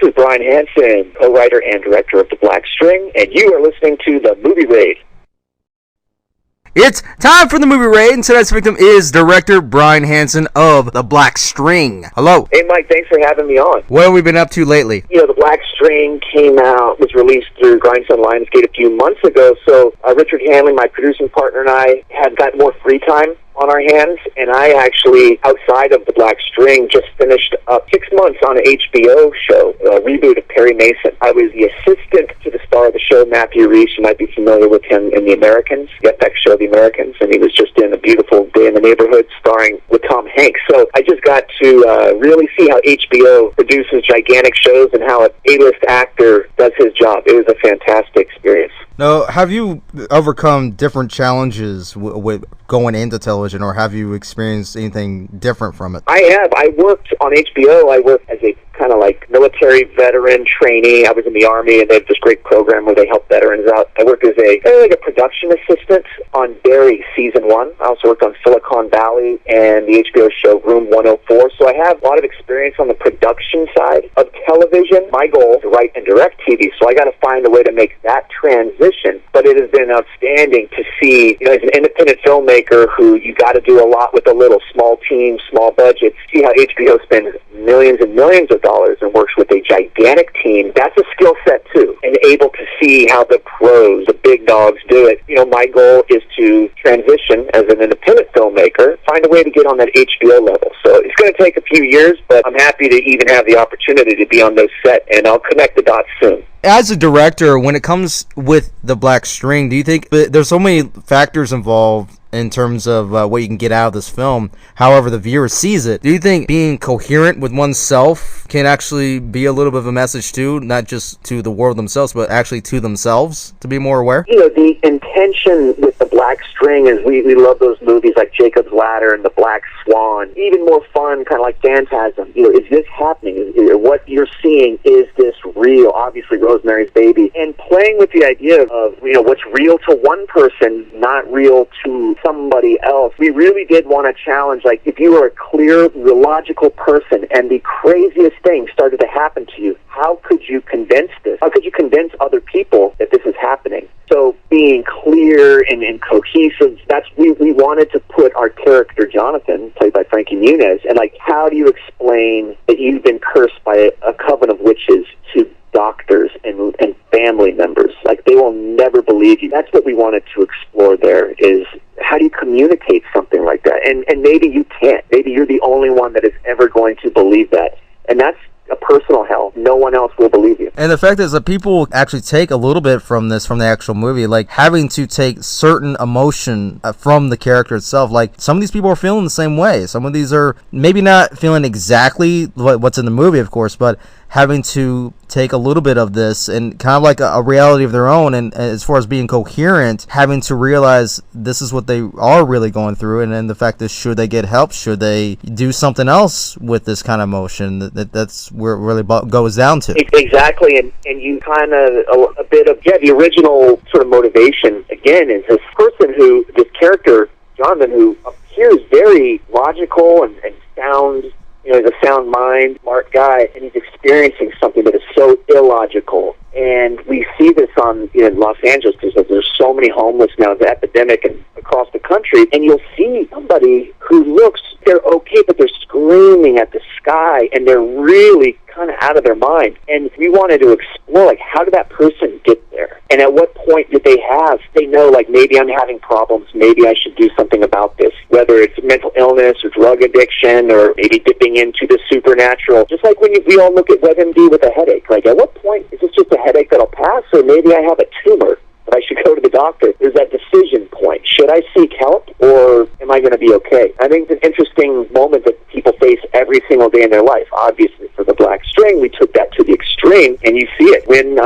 This is Brian Hanson, co-writer and director of The Black String, and you are listening to The Movie Raid. It's time for the movie raid, and tonight's victim is director Brian Hanson of The Black String. Hello. Hey, Mike, thanks for having me on. What have we been up to lately? The Black String was released through Grindstone Lionsgate a few months ago, so Richard Hanley, my producing partner, and I had got more free time on our hands, and I actually, outside of The Black String, just finished up 6 months on an HBO show, a reboot of Perry Mason. I was the assistant to the star of the show, Matthew Reese. You might be familiar with him in The Americans, the FX show The Americans, and he was just in A Beautiful Day in the Neighborhood starring with Tom Hanks. So I just got to really see how HBO produces gigantic shows and how an A-list actor does his job. It was a fantastic experience. Now, have you overcome different challenges with going into television, or have you experienced anything different from it? I have. I worked on HBO. I worked as a kind of like military veteran trainee. I was in the Army, and they have this great program where they help veterans out. I worked as a production assistant on Barry Season 1. I also worked on Silicon Valley and the HBO show Room 104. So I have a lot of experience on the production side of television. My goal is to write and direct TV, so I got to find a way to make that transition. But it has been outstanding to see, as an independent filmmaker who you got to do a lot with a little, small team, small budget, see how HBO spends millions and millions of dollars and works with a gigantic team. That's a skill set too, and able to see how the pros, the big dogs do it. My goal is to transition as an independent filmmaker, find a way to get on that HBO level. So it's going to take a few years, but I'm happy to even have the opportunity to be on those set, and I'll connect the dots soon. As a director, when it comes with The Black String, do you think there's so many factors involved in terms of what you can get out of this film, however the viewer sees it? Do you think being coherent with oneself can actually be a little bit of a message too, not just to the world themselves, but actually to themselves, to be more aware? The intention with The Black String is we love those movies like Jacob's Ladder and The Black Swan. Even more fun, kind of like Phantasm. Is this happening? What you're seeing, is this real? Obviously, Rosemary's Baby. And playing with the idea of, what's real to one person, not real to somebody else. We really did want to challenge, like, if you were a clear, logical person and the craziest thing started to happen to you, how could you convince this? How could you convince other people that this is happening? So being clear and cohesive, we wanted to put our character, Jonathan, played by Frankie Muniz, and how do you explain that you've been cursed by a coven of witches to doctors and family members? They will never believe you. That's what we wanted to explore there, is how do you communicate something like that? And maybe you can't. Maybe you're the only one that is ever going to believe that. And that's a personal hell. No one else will believe you. And the fact is that people actually take a little bit from this, from the actual movie, like having to take certain emotion from the character itself. Like, some of these people are feeling the same way. Some of these are maybe not feeling exactly what's in the movie, of course, but having to take a little bit of this and kind of like a reality of their own, and as far as being coherent, having to realize this is what they are really going through, and then the fact is, should they get help? Should they do something else with this kind of emotion? That's where it really goes down to. Exactly, and you kind of, a bit of, the original sort of motivation, again, is this character, Jonathan, who appears very logical and sound. He's a sound mind, smart guy, and he's experiencing something that is so illogical. And we see this in Los Angeles, because there's so many homeless now, the epidemic and across the country, and you'll see somebody who looks, they're okay, but they're screaming at the sky, and they're really kind of out of their mind. And we wanted to explore, how did that person get there? And at what point did they know, maybe I'm having problems, maybe I should do something about this, whether it's mental illness or drug addiction or maybe dipping into the supernatural. Just like when we all look at WebMD with a headache, at what point is this just a headache that'll pass, or maybe I have a tumor that I should go to the doctor? There's that decision point. Should I seek help, or am I going to be okay? I think it's an interesting moment that people face every single day in their life. Obviously, for The Black String, we took that to the extreme, and you see it when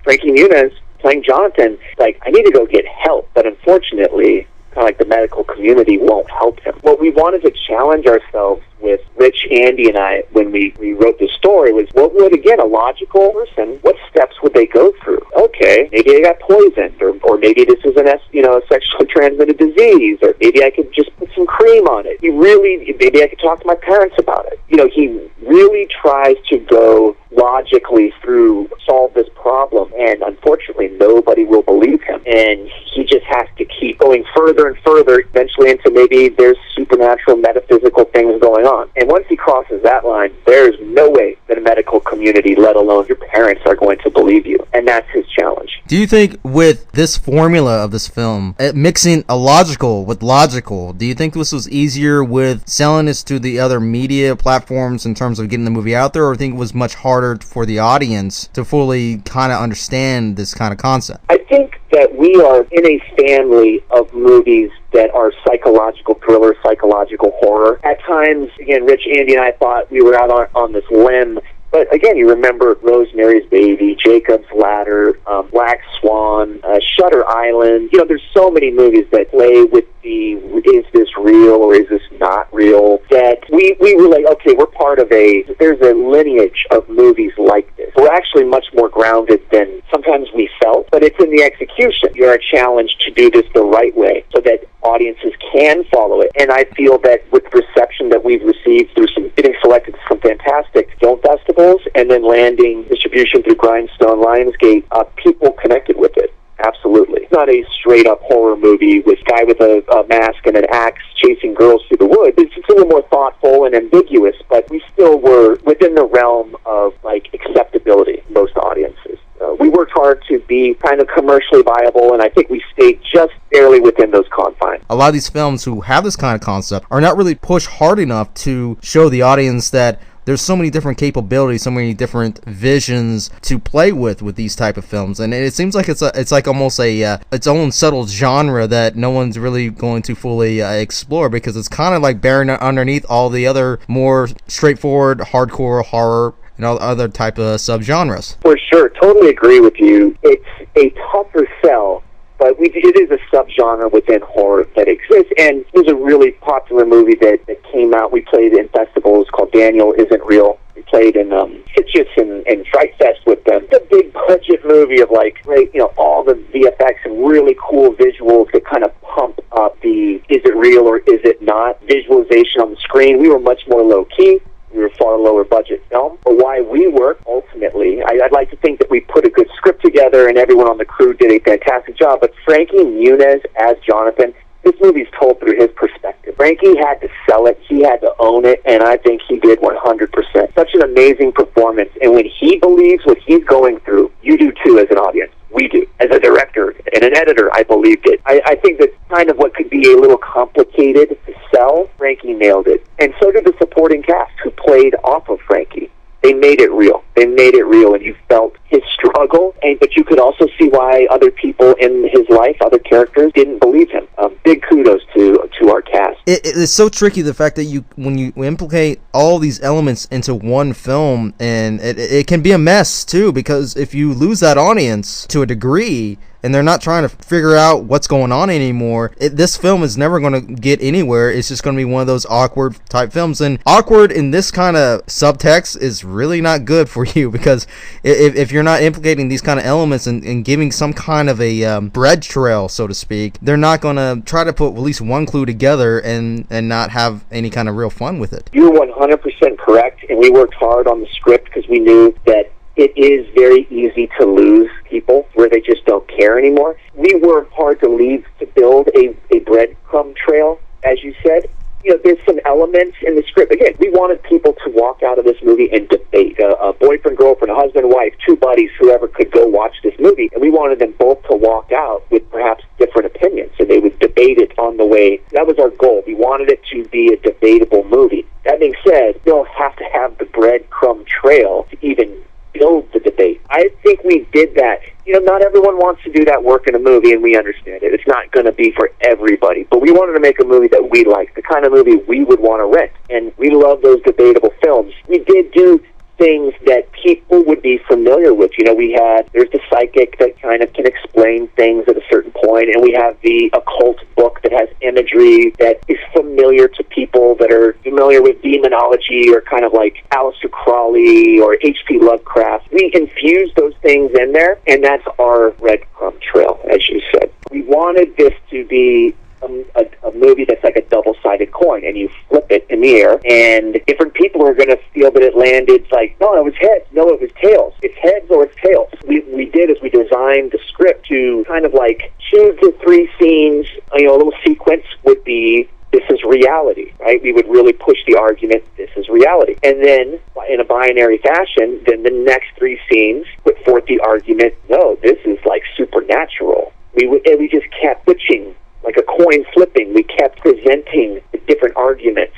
Frankie Muniz, playing Jonathan, I need to go get help, but unfortunately, kind of like the medical community won't help him. What we wanted to challenge ourselves with Rich, Andy, and I, when we wrote the story, was what would, again, a logical person, what steps would they go through? Okay, maybe they got poisoned, or maybe this is a sexually transmitted disease, or maybe I could just put some cream on it. Maybe I could talk to my parents about it. He really tries to go logically through solve this problem, and unfortunately nobody will believe him, and he just has to keep going further and further, eventually into maybe there's supernatural metaphysical things going on. And once he crosses that line, there's no way that a medical community, let alone your parents, are going to believe you, and that's his challenge. Do you think with this formula of this film, mixing illogical with logical, do you think this was easier with selling this to the other media platforms in terms of getting the movie out there, or do you think it was much harder for the audience to fully kind of understand this kind of concept? I think that we are in a family of movies that are psychological thriller, psychological horror. At times, again, Rich, Andy, and I thought we were out on this limb. But again, you remember Rosemary's Baby, Jacob's Ladder, Black Swan, Shutter Island. There's so many movies that play with the is this real or is this not real, that we were like, okay, we're part of there's a lineage of movies like this. We're actually much more grounded than sometimes we felt, but it's in the execution. You're challenged to do this the right way so that audiences can follow it. And I feel that with the reception that we've received through getting selected to some fantastic film festivals and then landing distribution through Grindstone, Lionsgate, people connected with it. Absolutely. It's not a straight-up horror movie with a guy with a mask and an axe chasing girls through the woods. It's a little more thoughtful and ambiguous, but we still were within the realm of, acceptability in most audiences. We worked hard to be kind of commercially viable, and I think we stayed just barely within those confines. A lot of these films who have this kind of concept are not really pushed hard enough to show the audience that there's so many different capabilities, so many different visions to play with these type of films, and it seems like it's like almost its own subtle genre that no one's really going to fully explore, because it's kind of like buried underneath all the other more straightforward hardcore horror and all other type of subgenres. For sure, totally agree with you. It's a tougher sell, but it is a subgenre within horror that exists, and there's a really popular movie that came out. We played in festivals called Daniel Isn't Real. We played in Hitchits and Fright Fest with them. It's a big budget movie of all the VFX and really cool visuals that kind of pump up the is it real or is it not visualization on the screen. We were much more low key. We were a far lower budget film. But why we work, ultimately, I'd like to think that we put a good script together and everyone on the crew did a fantastic job. But Frankie Muniz as Jonathan, this movie's told through his perspective. Frankie had to sell it. He had to own it. And I think he did 100%. Such an amazing performance. And when he believes what he's going through, you do too as an audience. We do. As a director and an editor, I believed it. I think that's kind of what could be a little complicated to sell. Frankie nailed it. And so did the supporting cast who played off of Frankie. They made it real. They made it real, and you felt his struggle, but you could also see why other people in his life, other characters, didn't believe him. Big kudos to our cast. It's so tricky, the fact that when you implicate all these elements into one film, and it can be a mess too, because if you lose that audience to a degree, and they're not trying to figure out what's going on anymore, this film is never going to get anywhere. It's just going to be one of those awkward type films, and awkward in this kind of subtext is really not good for you, because if you're not implicating these kind of elements and giving some kind of a bread trail, so to speak, they're not going to try to put at least one clue together and not have any kind of real fun with it. You're 100% correct, and we worked hard on the script because we knew that it is very easy to lose people where they just don't care anymore. We worked hard to build a breadcrumb trail, as you said. There's some elements in the script. Again, we wanted people to walk out of this movie and debate. A boyfriend, girlfriend, a husband, wife, two buddies, whoever could go watch this movie. And we wanted them both to walk out with perhaps different opinions. And they would debate it on the way. That was our goal. We wanted it to be a debatable movie. That being said, you don't have to have the breadcrumb trail to even build the debate. I think we did that. Not everyone wants to do that work in a movie, and we understand it. It's not going to be for everybody, but we wanted to make a movie that we like, the kind of movie we would want to rent, and we love those debatable films. We did do things that people would be familiar with. There's the psychic that kind of can explain things at a certain point, and we have the occult book that has imagery that is familiar to people that are familiar with demonology or kind of like Aleister Crowley or H.P. Lovecraft. We infuse those things in there, and that's our breadcrumb trail, as you said. We wanted this to be a movie that's like a double-sided coin, and you flip it in the air, and different people are going to feel that it landed like, no, it was heads, no, it was tails. It's heads or it's tails. We did is we designed the script to kind of like choose the 3 scenes. A little sequence would be, this is reality, right? We would really push the argument, this is reality. And then, in a binary fashion, then the next 3 scenes put forth the argument, no, this is like supernatural. And we just kept switching, like a coin flipping. We kept presenting the different arguments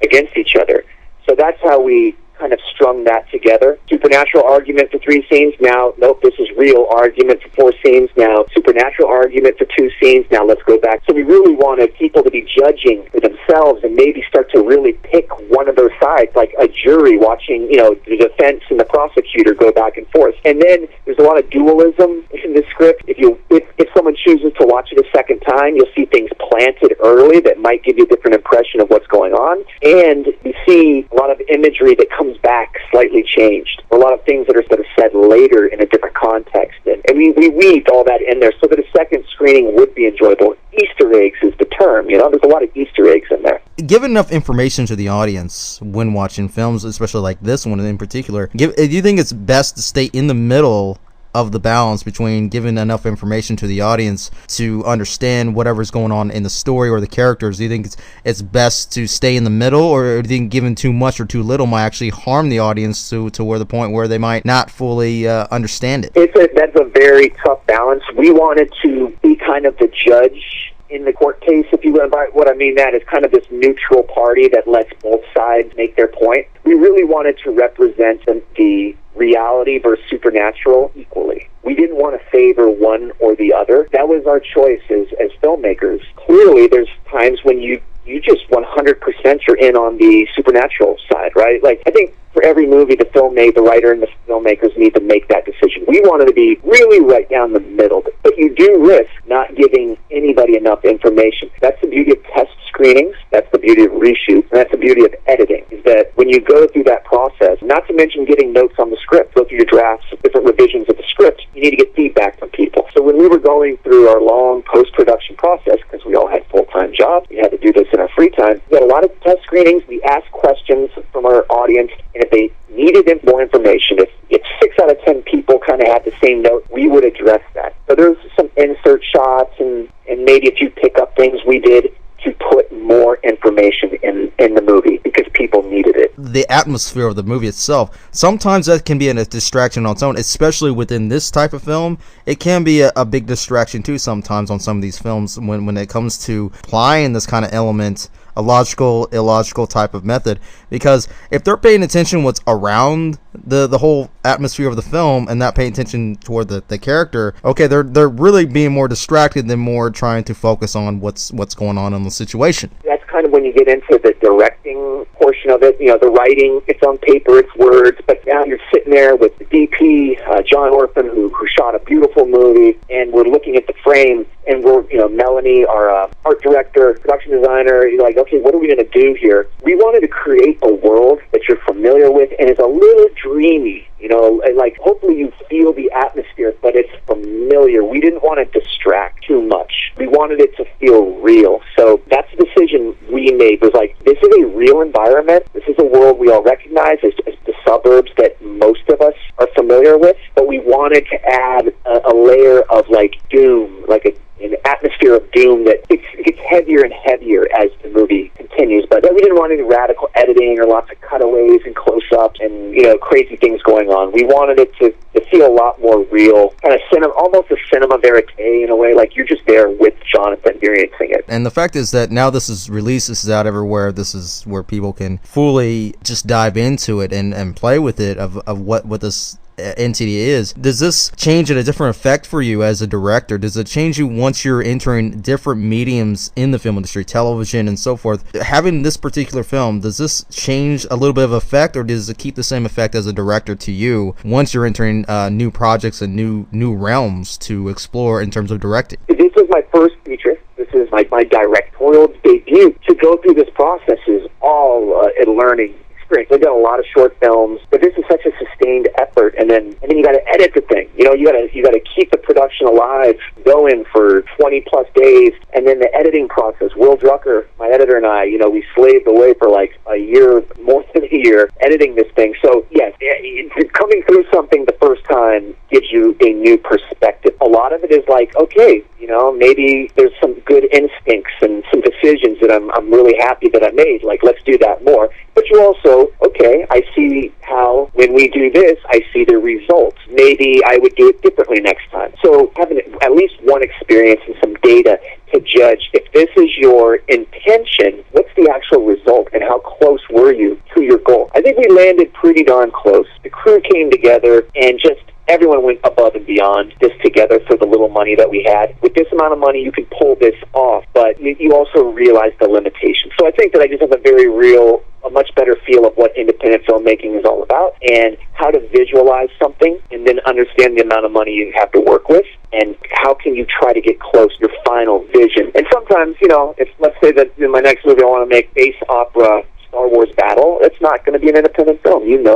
against each other. So that's how we kind of strung that together. Supernatural argument for 3 scenes. Now, nope, this is real argument for 4 scenes. Now, supernatural argument for 2 scenes. Now, let's go back. So we really wanted people to be judging for themselves and maybe start to really pick one of those sides, like a jury watching, the defense and the prosecutor go back and forth. And then there's a lot of dualism in the script. If someone chooses to watch it a second time, you'll see things planted early that might give you a different impression of what's going on. And you see a lot of imagery that comes back slightly changed. A lot of things that are sort of said later in a different context. And we weaved all that in there so that a second screening would be enjoyable. Easter eggs is the term. There's a lot of Easter eggs in there. Give enough information to the audience when watching films, especially like this one in particular. Do you think it's best to stay in the middle of the balance between giving enough information to the audience to understand whatever's going on in the story or the characters? Do you think it's best to stay in the middle, or do you think giving too much or too little might actually harm the audience to where the point where they might not fully understand it? That's a very tough balance. We wanted to be kind of the judge in the court case, if you will. By what I mean that is kind of this neutral party that lets both sides make their point. We really wanted to represent the reality versus supernatural equally. We didn't want to favor one or the other. That was our choice as filmmakers. Clearly, there's times when you just 100% are in on the supernatural side, right? Like, I think for every movie, the writer and the filmmakers need to make that decision. We wanted to be really right down the middle, but you do risk not giving anybody enough information. That's the beauty of test screenings. That's the beauty of reshoots. And that's the beauty of editing, is that when you go through that process, not to mention getting notes on the script, go through your drafts, different revisions of the script, you need to get feedback from people. So when we were going through our long post-production process, because we all had full-time jobs, we had to do this in our free time, we had a lot of test screenings. We asked questions from our audience, and if they needed more information, if 6 out of 10 people kind of had the same note, we would address that. So there's some insert shots and maybe a few pickup things we did to put more information in the movie because people needed it. The atmosphere of the movie itself, sometimes that can be a distraction on its own, especially within this type of film. It can be a big distraction too sometimes on some of these films when it comes to applying this kind of element, a logical, illogical type of method, because if they're paying attention what's around the whole atmosphere of the film and not paying attention toward the character, okay, they're really being more distracted than more trying to focus on what's going on in the situation. That's kind of when you get into the directing portion of it. The writing, it's on paper, it's words, but now you're sitting there with the DP, John Orphan, who shot a beautiful movie, and we're looking at the frame, and we're, Melanie, our art director, production designer, you're like, okay, what are we going to do here? We wanted to create a world that you're familiar with, and it's a little dreamy, like hopefully you feel the atmosphere, but it's familiar. We didn't want to distract too much. We wanted it to feel real. So that's the decision we made, was like, this is a real environment. This is a world we all recognize as the suburbs that most of us are familiar with, but we wanted to add a layer of like doom, like an atmosphere of doom that it gets heavier and heavier as the movie continues. But we didn't want any radical editing or lots of cutaways and close-ups and crazy things going on. We wanted it to feel a lot more real, kind of almost a cinema verite in a way, like you're just there with Jonathan experiencing it. And the fact is that now this is released, this is out everywhere, this is where people can fully just dive into it and play with it of what this entity is. Does this change at a different effect for you as a director? Does it change you once you're entering different mediums in the film industry, television and so forth? Having this particular film, does this change a little bit of effect, or does it keep the same effect as a director to you once you're entering new projects and new realms to explore in terms of directing? This is my first feature. This is my directorial debut. To go through this process is all a learning experience. I've done a lot of short films, but this is such a sustained effort, and then you got to edit the thing. You got to keep the production alive, going for 20 plus days, and then the editing process. Will Drucker, my editor, and I, we slaved away for like a year, more than a year, editing this thing. So yes, coming through something the first time gives you a new perspective. A lot of it is like, okay, maybe there's some good instincts and some decisions that I'm really happy that I made. Like, let's do that more. But you also, okay, I see how when we do this, I see the results. Maybe I would do it differently next time. So having at least one experience and some data to judge if this is your intention, what's the actual result, and how close were you to your goal? I think we landed pretty darn close. The crew came together and just everyone went above and beyond this together for the little money that we had. With this amount of money, you can pull this off, but you also realize the limitations. So I think that I just have a much better feel of what independent filmmaking is all about and how to visualize something and then understand the amount of money you have to work with and how can you try to get close to your final vision. And sometimes, if let's say that in my next movie I want to make space opera Star Wars battle, it's not going to be an independent film. You need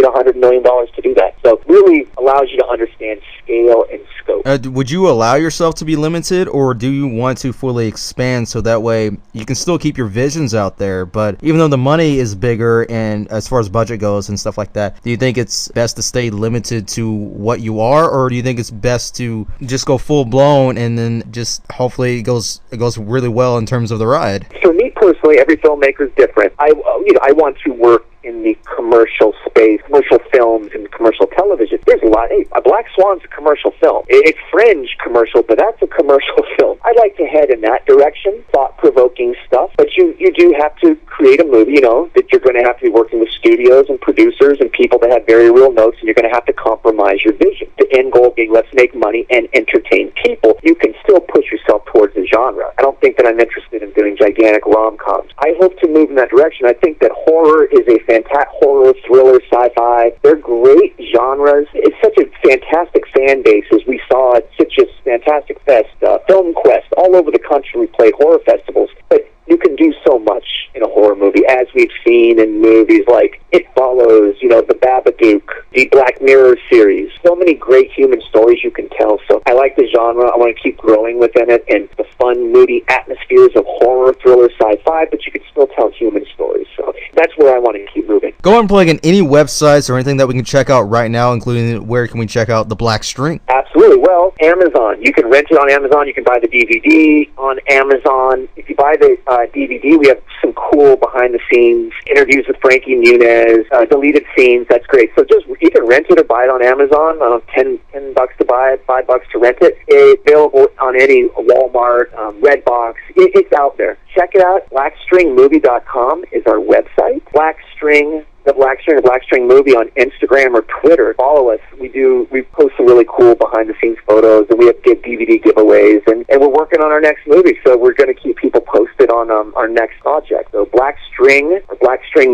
$100 million to do that. So it really allows you to understand scale and scope. Would you allow yourself to be limited, or do you want to fully expand so that way you can still keep your visions out there, but even though the money is bigger and as far as budget goes and stuff like that, do you think it's best to stay limited to what you are, or do you think it's best to just go full blown and then just hopefully it goes really well in terms of the ride? For me personally, every filmmaker is different. I want to work in the commercial space, commercial films and commercial television. There's a lot. Hey, Black Swan's a commercial film. It's fringe commercial, but that's a commercial film. I'd like to head in that direction, thought-provoking stuff, but you do have to create a movie, that you're going to have to be working with studios and producers and people that have very real notes, and you're going to have to compromise your vision. The end goal being let's make money and entertain people. You can still push yourself towards the genre. I don't think that I'm interested in doing gigantic rom-coms. I hope to move in that direction. I think that horror is a fantastic horror, thriller, sci-fi. They're great genres. It's such a fantastic fan base, as we saw at such a fantastic fest, Film Quest. All over the country we played horror festivals. But you can do so much in a horror movie, as we've seen in movies like It Follows, The Babadook, the Black Mirror series. So many great human stories you can tell. So I like the genre. I want to keep growing within it, and the fun, moody atmospheres of horror, thriller, sci-fi, but you can still tell human stories. So that's where I want to keep moving. Go and plug in any websites or anything that we can check out right now, including where can we check out The Black String? Absolutely. Well, Amazon. You can rent it on Amazon. You can buy the DVD on Amazon. If you buy the DVD, we have some cool behind-the-scenes interviews with Frankie Muniz, deleted scenes. That's great. So just you can rent it or buy it on Amazon. $10 to buy it, $5 to rent it. It's available on any Walmart, Redbox. It's out there. Check it out. BlackStringMovie.com is our website. The Black String Movie on Instagram or Twitter. Follow us. We post some really cool behind-the-scenes photos, and we have DVD giveaways, and we're working on our next movie, so we're going to keep people posted on our next project. So Black String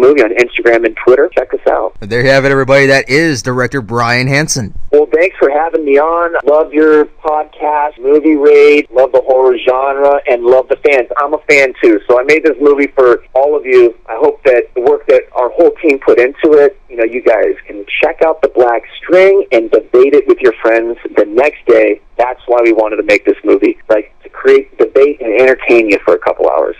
Movie on Instagram and Twitter. Check us out. There you have it, everybody. That is director Brian Hanson. Well, thanks for having me on. Love your podcast, Movie Raid. Love the horror genre, and love the fans. I'm a fan, too, so I made this movie for all of you. I hope that the work that our whole team put into it, you guys can check out The Black String and debate it with your friends the next day. That's why we wanted to make this movie, to create debate and entertain you for a couple hours.